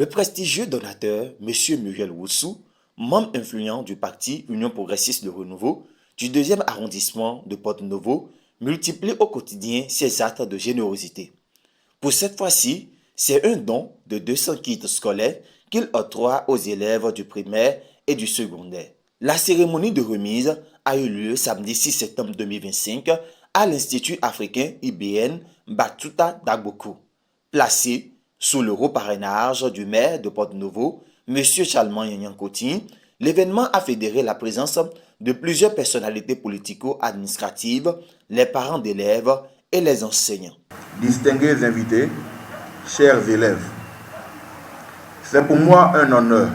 Le prestigieux donateur, M. Muriel Oussou, membre influent du parti Union progressiste de renouveau du 2e arrondissement de Porto-Novo, multiplie au quotidien ses actes de générosité. Pour cette fois-ci, c'est un don de 200 kits scolaires qu'il octroie aux élèves du primaire et du secondaire. La cérémonie de remise a eu lieu samedi 6 septembre 2025 à l'Institut africain IBN Batuta Dagboko, placé sous le parrainage du maire de Porto-Novo, M. Chalman Yanyankoti. L'événement a fédéré la présence de plusieurs personnalités politico-administratives, les parents d'élèves et les enseignants. Distingués invités, chers élèves, c'est pour moi un honneur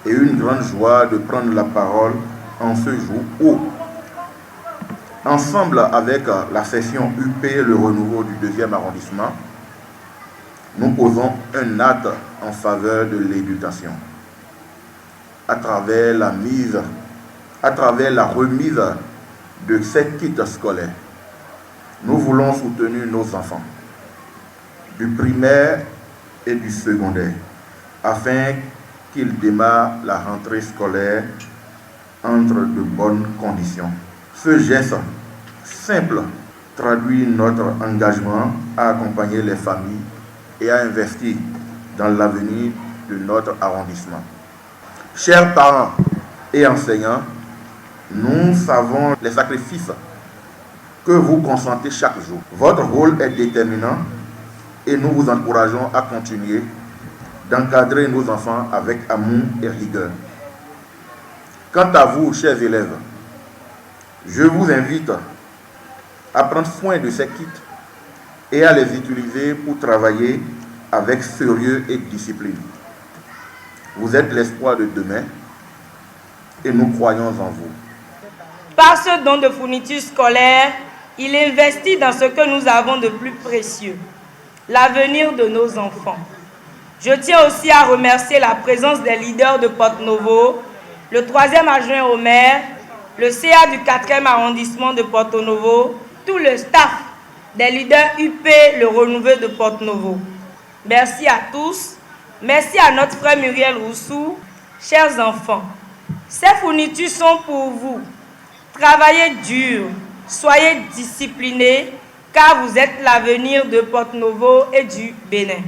et une grande joie de prendre la parole en ce jour où, ensemble avec la section UP Le Renouveau du 2e arrondissement, nous posons un acte en faveur de l'éducation. À travers la remise de ces kits scolaires, nous voulons soutenir nos enfants du primaire et du secondaire afin qu'ils démarrent la rentrée scolaire entre de bonnes conditions. Ce geste simple traduit notre engagement à accompagner les familles et à investir dans l'avenir de notre arrondissement. Chers parents et enseignants, nous savons les sacrifices que vous consentez chaque jour. Votre rôle est déterminant et nous vous encourageons à continuer d'encadrer nos enfants avec amour et rigueur. Quant à vous, chers élèves, je vous invite à prendre soin de ces kits et à les utiliser pour travailler avec sérieux et discipline. Vous êtes l'espoir de demain et nous croyons en vous. Par ce don de fournitures scolaires, il investit dans ce que nous avons de plus précieux, l'avenir de nos enfants. Je tiens aussi à remercier la présence des leaders de Porto-Novo, le 3e adjoint au maire, le CA du 4e arrondissement de Porto-Novo, tout le staff des leaders UP Le Renouveau de Porto-Novo. Merci à tous. Merci à notre frère Muriel Oussou. Chers enfants, ces fournitures sont pour vous. Travaillez dur, soyez disciplinés, car vous êtes l'avenir de Porto-Novo et du Bénin.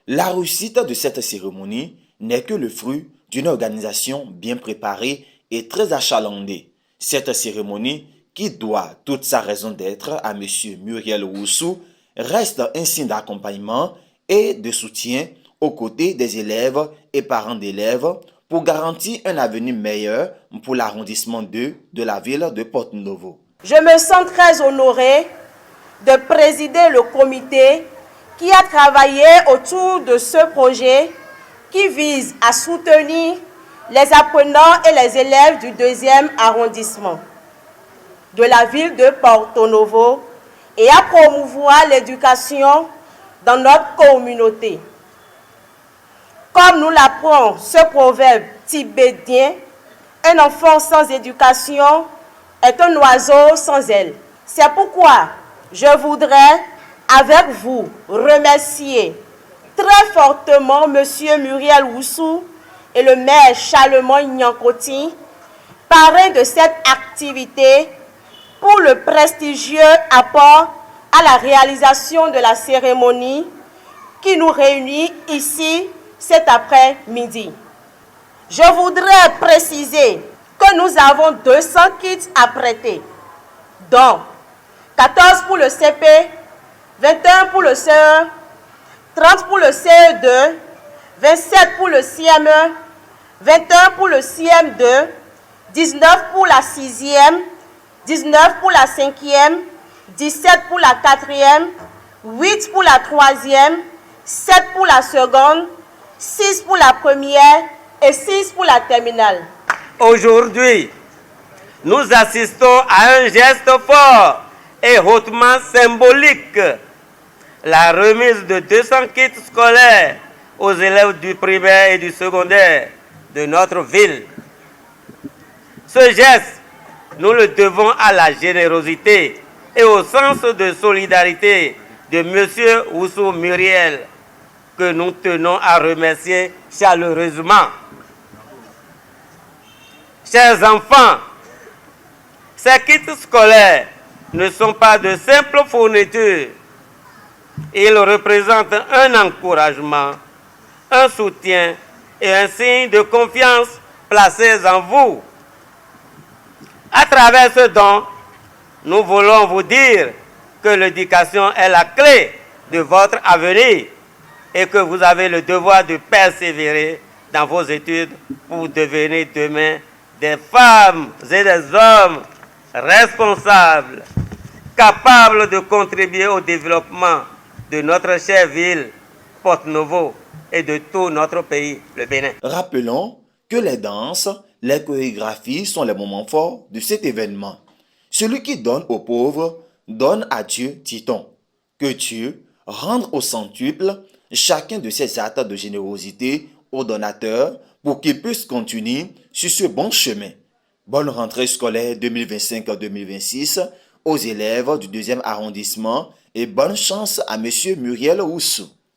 La réussite de cette cérémonie n'est que le fruit d'une organisation bien préparée et très achalandée. Cette cérémonie, qui doit toute sa raison d'être à M. Muriel Oussou, reste un signe d'accompagnement et de soutien aux côtés des élèves et parents d'élèves pour garantir un avenir meilleur pour l'arrondissement 2 de la ville de Porto-Novo. Je me sens très honorée de présider le comité qui a travaillé autour de ce projet qui vise à soutenir les apprenants et les élèves du 2e arrondissement de la ville de Porto-Novo et à promouvoir l'éducation dans notre communauté. Comme nous l'apprend ce proverbe tibétain, un enfant sans éducation est un oiseau sans aile. C'est pourquoi je voudrais, avec vous, remercier très fortement M. Muriel Oussou et le maire Chalman Yanyankoti, parrain de cette activité, pour le prestigieux apport à la réalisation de la cérémonie qui nous réunit ici cet après-midi. Je voudrais préciser que nous avons 200 kits à prêter, dont 14 pour le CP, 21 pour le CE1, 30 pour le CE2, 27 pour le CM1, 21 pour le CM2, 19 pour la 6e, 19 pour la 5e, 17 pour la 4e, 8 pour la 3e, 7 pour la seconde, 6 pour la première et 6 pour la terminale. Aujourd'hui, nous assistons à un geste fort et hautement symbolique, la remise de 200 kits scolaires aux élèves du primaire et du secondaire de notre ville. Ce geste, nous le devons à la générosité et au sens de solidarité de M. Oussou Muriel, que nous tenons à remercier chaleureusement. Chers enfants, ces kits scolaires ne sont pas de simples fournitures. Ils représentent un encouragement, un soutien et un signe de confiance placés en vous. À travers ce don, nous voulons vous dire que l'éducation est la clé de votre avenir et que vous avez le devoir de persévérer dans vos études pour devenir demain des femmes et des hommes responsables, capables de contribuer au développement de notre chère ville, Porto-Novo, et de tout notre pays, le Bénin. Rappelons que les danses, les chorégraphies sont les moments forts de cet événement. Celui qui donne aux pauvres, donne à Dieu, dit-on. Que Dieu rende au centuple chacun de ces actes de générosité aux donateurs pour qu'ils puissent continuer sur ce bon chemin. Bonne rentrée scolaire 2025-2026 aux élèves du 2e arrondissement et bonne chance à M. Muriel Roussou.